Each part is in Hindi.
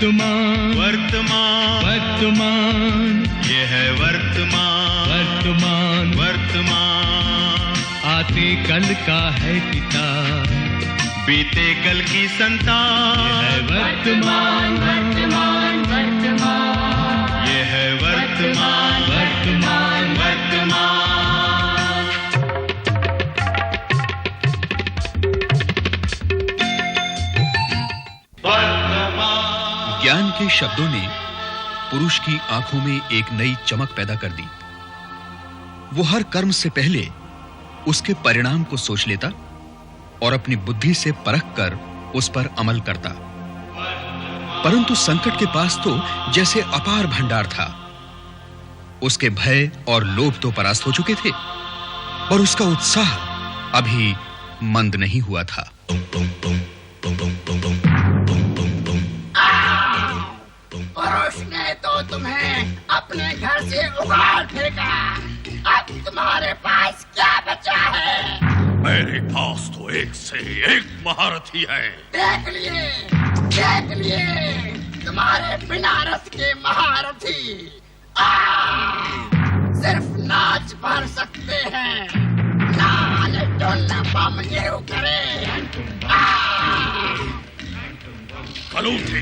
वर्तमान वर्तमान वर्तमान ये है वर्तमान वर्तमान वर्तमान आते कल का है पिता बीते कल की संतान ये है वर्तमान वर्तमान वर्तमान ये है वर्तमान वर्तमान वर्तमान ज्ञान के शब्दों ने पुरुष की आंखों में एक नई चमक पैदा कर दी। वो हर कर्म से पहले उसके परिणाम को सोच लेता और अपनी बुद्धि से परख कर उस पर अमल करता। परंतु संकट के पास तो जैसे अपार भंडार था। उसके भय और लोभ तो परास्त हो चुके थे, पर उसका उत्साह अभी मंद नहीं हुआ था। पुरुष ने तो तुम्हें अपने घर से उखाड़ फेंका, अब तुम्हारे पास क्या बचा है? मेरे पास तो एक से एक महारथी है। देख लिए तुम्हारे बनारस के महारथी सिर्फ नाच भर सकते हैं, नाल डोलना बम ये करे। कलूठी,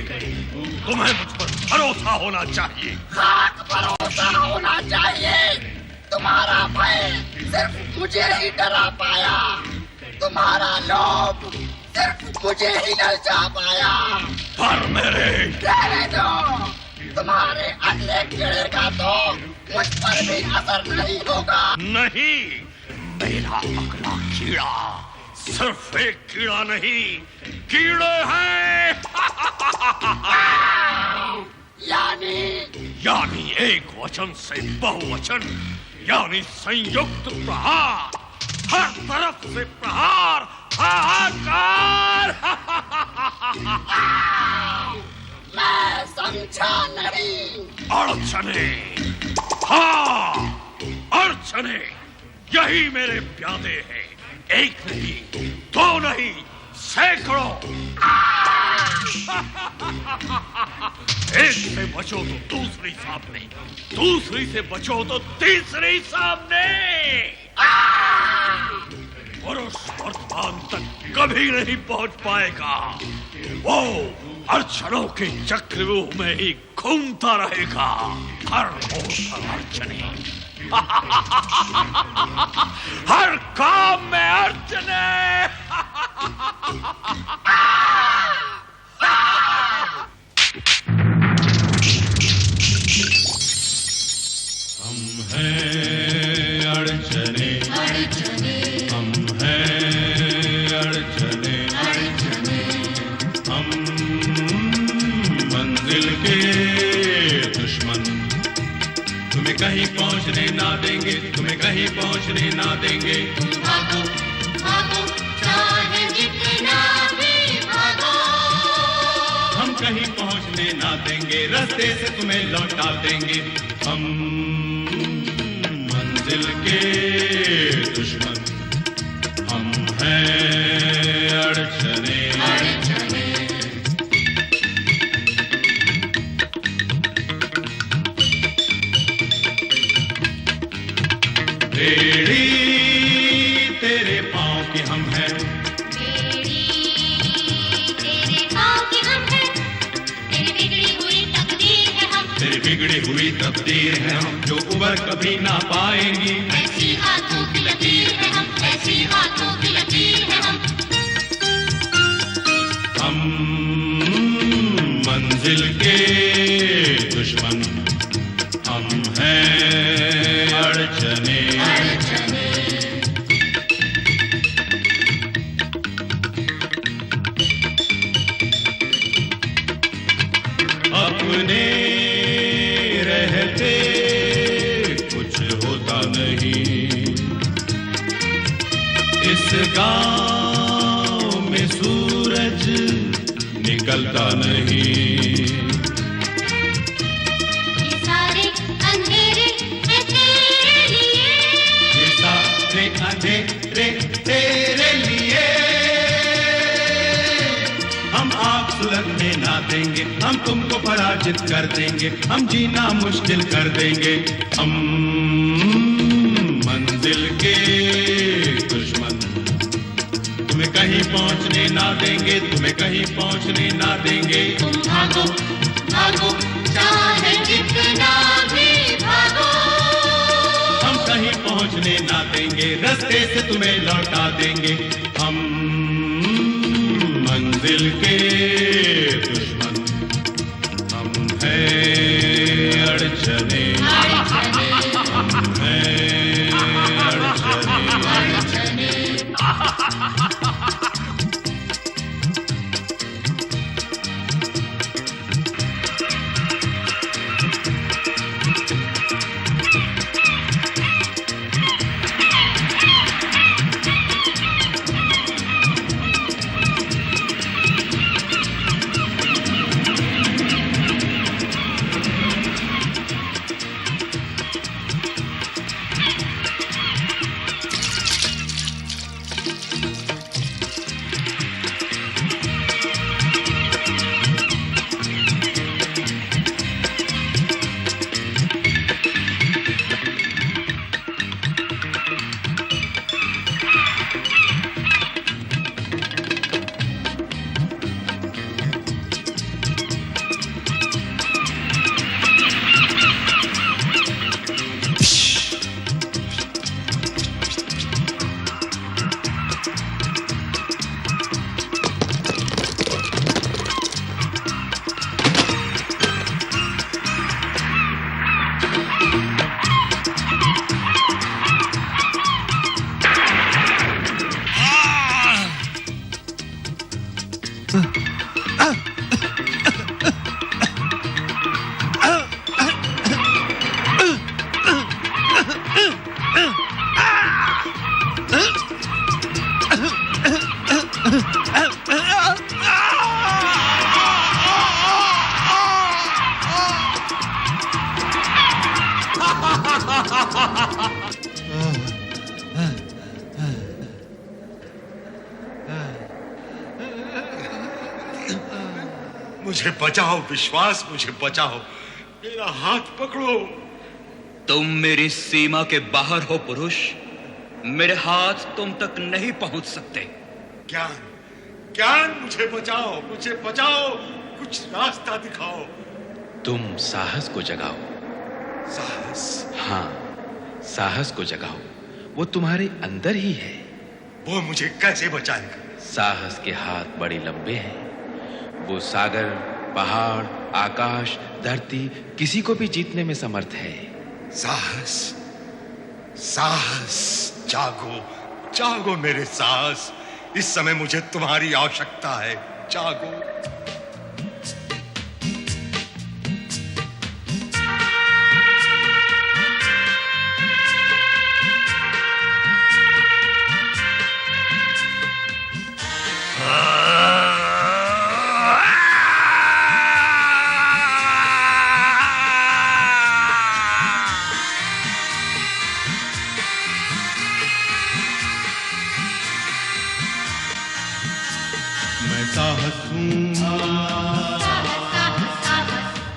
तुम्हें मुझ पर भरोसा होना चाहिए। खाक भरोसा होना चाहिए। तुम्हारा भय सिर्फ मुझे ही डरा पाया, तुम्हारा लोभ सिर्फ मुझे ही ललचा पाया। पर मेरे रहने दो, तुम्हारे अगले कीड़े का तो मुझ पर भी असर नहीं होगा। नहीं, मेरा अगला कीड़ा सिर्फ एक कीड़ा नहीं, कीड़े हैं। यानी एक वचन से बहुवचन, यानी संयुक्त प्रहार, हर तरफ से प्रहार, हाहाकार। मैं समझा नहीं। अड़चने, हाँ अड़चने, यही मेरे प्यादे हैं। एक नहीं, दो नहीं, सैकड़ों। एक से बचो तो दूसरी सामने, दूसरी से बचो तो तीसरी सामने। पुरुष वर्तमान तक कभी नहीं पहुंच पाएगा, वो अड़चनों के चक्रव्यूह में ही घूमता रहेगा। हर ओर पर अड़चने, हर काम में अड़चने। हम हैं अड़चने हम हैं अड़चने हम मंजिल के दुश्मन, तुम्हें कहीं पहुंचने ना देंगे, तुम्हें कहीं पहुंचने ना देंगे। भागो भागो चाहे जितना भी भागो, हम कहीं पहुंचने ना देंगे, रास्ते से तुम्हें लौटा देंगे। हम मंजिल के दुश्मन, हम हैं अड़चने बेड़ी तेरे पाँव की हम हैं, तेरे पाँव की हम हैं, तेरी बिगड़ी हुई तकदीर है हम, तेरी बिगड़ी हुई तकदीर है हम, जो उबर कभी ना पाएंगी। ऐसी हाथों की लकीर है हम, ऐसी हाथों की लकीर है हम। हम मंजिल के दुश्मन, हम हैं अड़चने अपने रहते कुछ होता नहीं, इस गांव में सूरज निकलता नहीं। ये सारे अंधेरे हैं तेरे लिए, ये सारे अंधेरे तेरे लिए, हम आग सुलगने ना देंगे, हमको तुमको पराजित कर देंगे, हम जीना मुश्किल कर देंगे। हम मंजिल के दुश्मन, तुम्हें कहीं पहुंचने ना देंगे, तुम्हें कहीं पहुंचने ना देंगे। तुम भागो भागो चाहे कितना भी भागो, हम कहीं पहुंचने ना देंगे, रास्ते से तुम्हें लौटा देंगे। हम मंजिल के दुश्मन, हम हैं अड़चने, हम हैं अड़चने। मुझे बचाओ विश्वास, मुझे बचाओ, मेरा हाथ पकड़ो। तुम मेरी सीमा के बाहर हो पुरुष, मेरे हाथ तुम तक नहीं पहुंच सकते। ज्ञान, ज्ञान, मुझे बचाओ, मुझे बचाओ, कुछ रास्ता दिखाओ। तुम साहस को जगाओ। साहस? हाँ, साहस को जगाओ, वो तुम्हारे अंदर ही है। वो मुझे कैसे बचाएगा? साहस के हाथ बड़े लंबे हैं, वो सागर, पहाड़, आकाश, धरती किसी को भी जीतने में समर्थ है। साहस, साहस, जागो, जागो मेरे साहस, इस समय मुझे तुम्हारी आवश्यकता है, जागो। मैं साहस हूँ,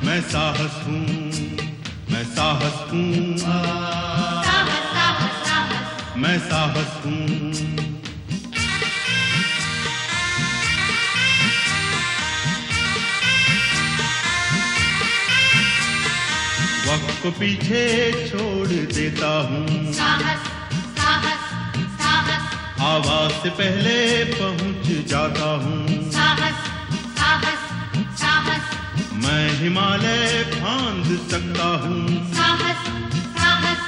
मैं साहस हूँ, मैं साहस हूँ, मैं साहस हूँ। वक्त को पीछे छोड़ देता हूँ, साहस साहस साहस, आवाज से पहले पहुँच जाता हूँ। साहस साहस साहस, मैं हिमालय फांद सकता हूँ, साहस साहस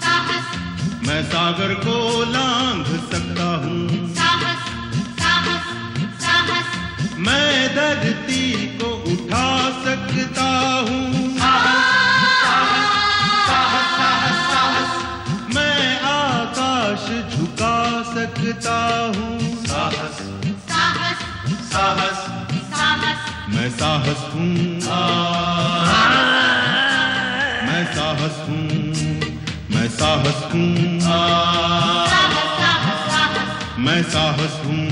साहस, मैं सागर को लांघ सकता हूँ। साहस साहस साहस, मैं धरती को उठा सकता हूँ। मैं आकाश झुका सकता हूँ। साहस साहस, साहस, मैं साहस हूँ, मैं साहस हूँ, मैं साहस हूँ, मैं साहस हूँ।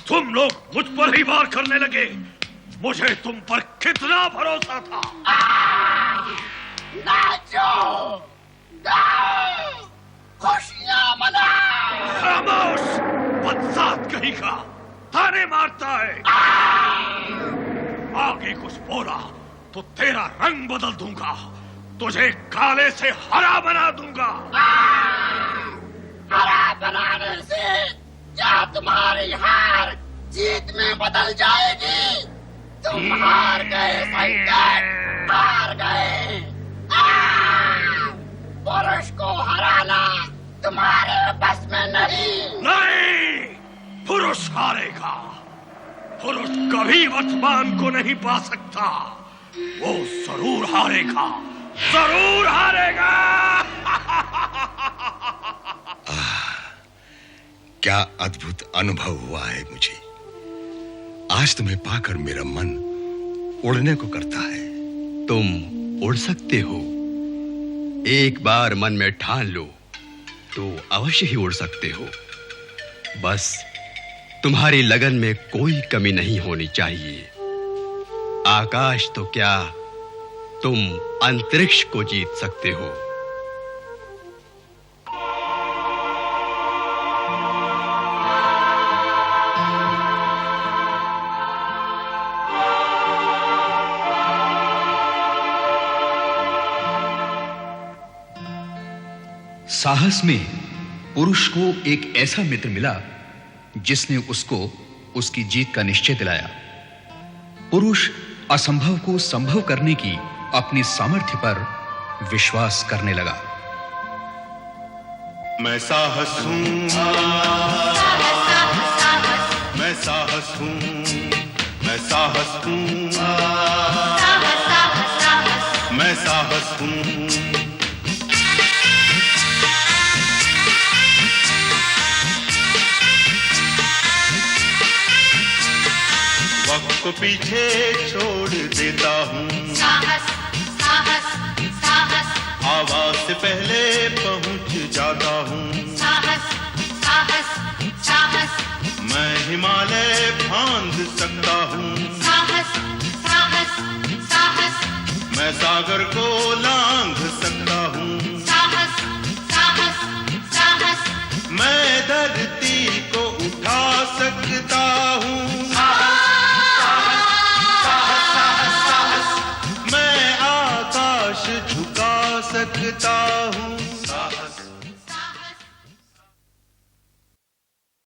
तुम लोग मुझ पर ही वार करने लगे। मुझे तुम पर कितना भरोसा था। नाचो, गाओ, खुशियां मनाओ। खामोश, बदसात कहीं का, ताने मारता है। आगे कुछ बोला तो तेरा रंग बदल दूंगा, तुझे काले से हरा बना दूंगा। हरा बनाने से क्या तुम्हारी हार जीत में बदल जाएगी? तुम हार गए संकट, हार गए। पुरुष को हराना तुम्हारे बस में नहीं। नहीं, पुरुष हारेगा। पुरुष कभी वर्तमान को नहीं पा सकता। वो जरूर हारेगा, जरूर हारेगा। क्या अद्भुत अनुभव हुआ है मुझे। आज तुम्हें पाकर मेरा मन उड़ने को करता है। तुम उड़ सकते हो। एक बार मन में ठान लो तो अवश्य ही उड़ सकते हो। बस तुम्हारी लगन में कोई कमी नहीं होनी चाहिए। आकाश तो क्या, तुम अंतरिक्ष को जीत सकते हो। साहस में पुरुष को एक ऐसा मित्र मिला जिसने उसको उसकी जीत का निश्चय दिलाया। पुरुष असंभव को संभव करने की अपनी सामर्थ्य पर विश्वास करने लगा। मैं साहस हूं, मैं साहस हूं, मैं साहस हूं, मैं साहस हूं। वक्त को पीछे छोड़ देता हूँ। साहस, साहस, साहस। आवाज से पहले पहुँच जाता हूँ। साहस, साहस, साहस। मैं हिमालय फांद सकता हूँ। साहस, साहस, साहस। मैं सागर को लांघ सकता हूँ। साहस, साहस, साहस। मैं धरती को उठा सकता हूँ। मैं आकाश झुका सकता हूँ।